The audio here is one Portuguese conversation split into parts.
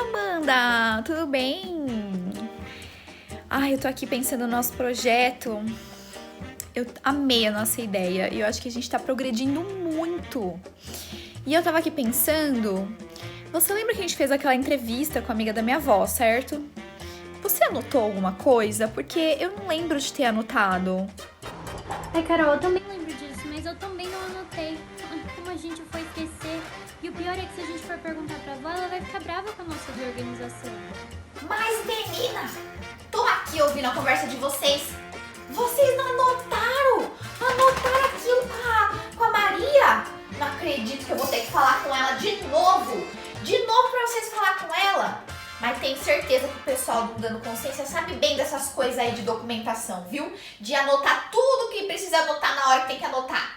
Amanda, tudo bem? Ai, eu tô aqui pensando no nosso projeto. Eu amei a nossa ideia e eu acho que a gente tá progredindo muito. E eu tava aqui pensando, você lembra que a gente fez aquela entrevista com a amiga da minha avó, certo? Você anotou alguma coisa? Porque eu não lembro de ter anotado. Ai, Carol, eu também lembro disso, mas eu também não anotei. Como a gente foi esquecer. E o pior é que se a gente for perguntar pra avó, ela vai ficar brava com a nossa desorganização. Mas, menina, tô aqui ouvindo a conversa de vocês. Vocês não anotaram? Anotaram aquilo com a Maria? Não acredito que eu vou ter que falar com ela de novo. De novo pra vocês falar com ela. Mas tenho certeza que o pessoal do Dando Consciência sabe bem dessas coisas aí de documentação, viu? De anotar tudo que precisa anotar na hora que tem que anotar.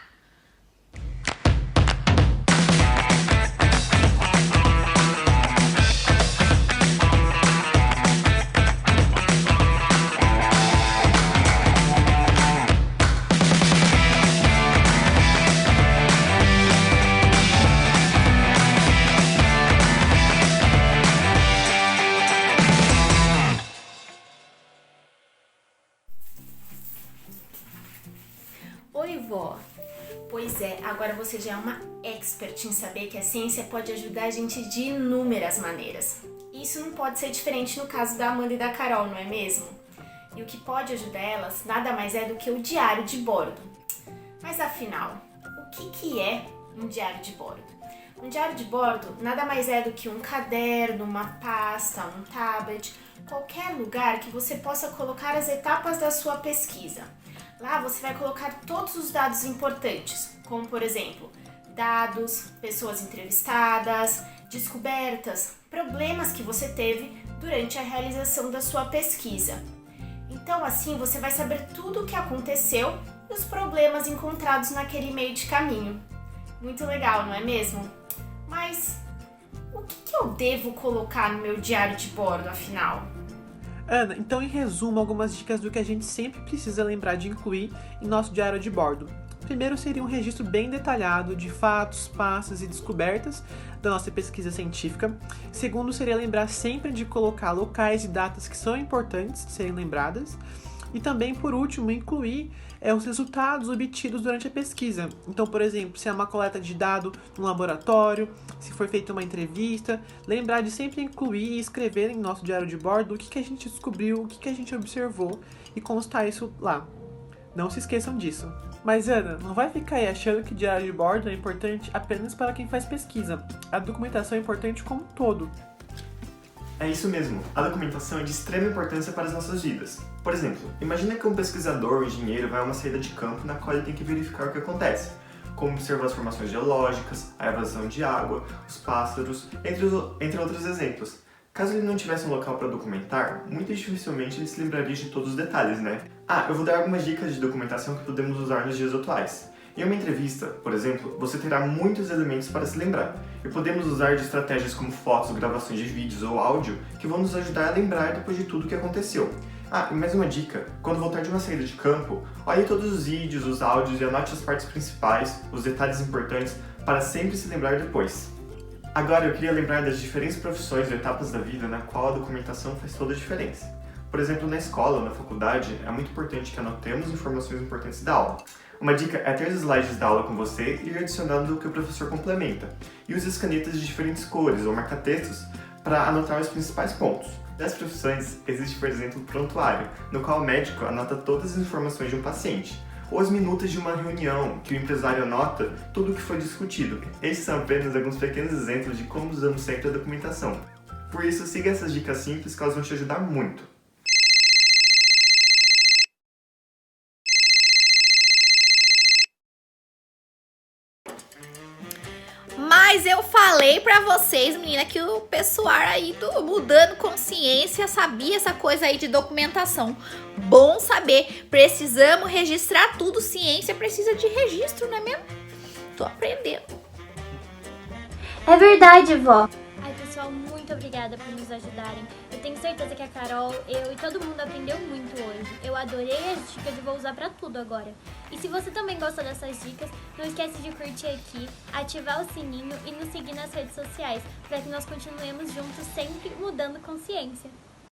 Oi, vó. Pois é, agora você já é uma expert em saber que a ciência pode ajudar a gente de inúmeras maneiras. Isso não pode ser diferente no caso da Amanda e da Carol, não é mesmo? E o que pode ajudar elas nada mais é do que o diário de bordo. Mas afinal, o que é um diário de bordo? Um diário de bordo nada mais é do que um caderno, uma pasta, um tablet, qualquer lugar que você possa colocar as etapas da sua pesquisa. Lá você vai colocar todos os dados importantes, como por exemplo, dados, pessoas entrevistadas, descobertas, problemas que você teve durante a realização da sua pesquisa. Então assim você vai saber tudo o que aconteceu e os problemas encontrados naquele meio de caminho. Muito legal, não é mesmo? Mas o que eu devo colocar no meu diário de bordo, afinal? Ana, então em resumo, algumas dicas do que a gente sempre precisa lembrar de incluir em nosso diário de bordo. Primeiro seria um registro bem detalhado de fatos, passos e descobertas da nossa pesquisa científica. Segundo seria lembrar sempre de colocar locais e datas que são importantes de serem lembradas. E também, por último, incluir os resultados obtidos durante a pesquisa. Então, por exemplo, se é uma coleta de dado no laboratório, se foi feita uma entrevista, lembrar de sempre incluir e escrever em nosso diário de bordo o que a gente descobriu, o que a gente observou e constar isso lá. Não se esqueçam disso. Mas Ana, não vai ficar aí achando que diário de bordo é importante apenas para quem faz pesquisa. A documentação é importante como um todo. É isso mesmo, a documentação é de extrema importância para as nossas vidas. Por exemplo, imagina que um pesquisador ou engenheiro vai a uma saída de campo na qual ele tem que verificar o que acontece, como observar as formações geológicas, a evasão de água, os pássaros, entre outros exemplos. Caso ele não tivesse um local para documentar, muito dificilmente ele se lembraria de todos os detalhes, né? Eu vou dar algumas dicas de documentação que podemos usar nos dias atuais. Em uma entrevista, por exemplo, você terá muitos elementos para se lembrar, e podemos usar de estratégias como fotos, gravações de vídeos ou áudio que vão nos ajudar a lembrar depois de tudo o que aconteceu. E mais uma dica, quando voltar de uma saída de campo, olhe todos os vídeos, os áudios e anote as partes principais, os detalhes importantes, para sempre se lembrar depois. Agora eu queria lembrar das diferentes profissões ou etapas da vida na qual a documentação faz toda a diferença. Por exemplo, na escola ou na faculdade, é muito importante que anotemos informações importantes da aula. Uma dica é ter os slides da aula com você e ir adicionando o que o professor complementa. E use as canetas de diferentes cores ou marca-textos para anotar os principais pontos. Das profissões, existe, por exemplo, o prontuário, no qual o médico anota todas as informações de um paciente. Ou as minutas de uma reunião, que o empresário anota tudo o que foi discutido. Esses são apenas alguns pequenos exemplos de como usamos sempre a documentação. Por isso, siga essas dicas simples que elas vão te ajudar muito. Mas eu falei pra vocês, menina, que o pessoal aí do Mudando Consciência sabia essa coisa aí de documentação. Bom saber, precisamos registrar tudo, ciência precisa de registro, não é mesmo? Tô aprendendo. É verdade, vó. Ai, pessoal, muito obrigada por nos ajudarem. Eu tenho certeza que a Carol, eu e todo mundo aprendeu muito hoje. Eu adorei as dicas e vou usar pra tudo agora. E se você também gostou dessas dicas, não esquece de curtir aqui, ativar o sininho e nos seguir nas redes sociais, para que nós continuemos juntos sempre mudando consciência.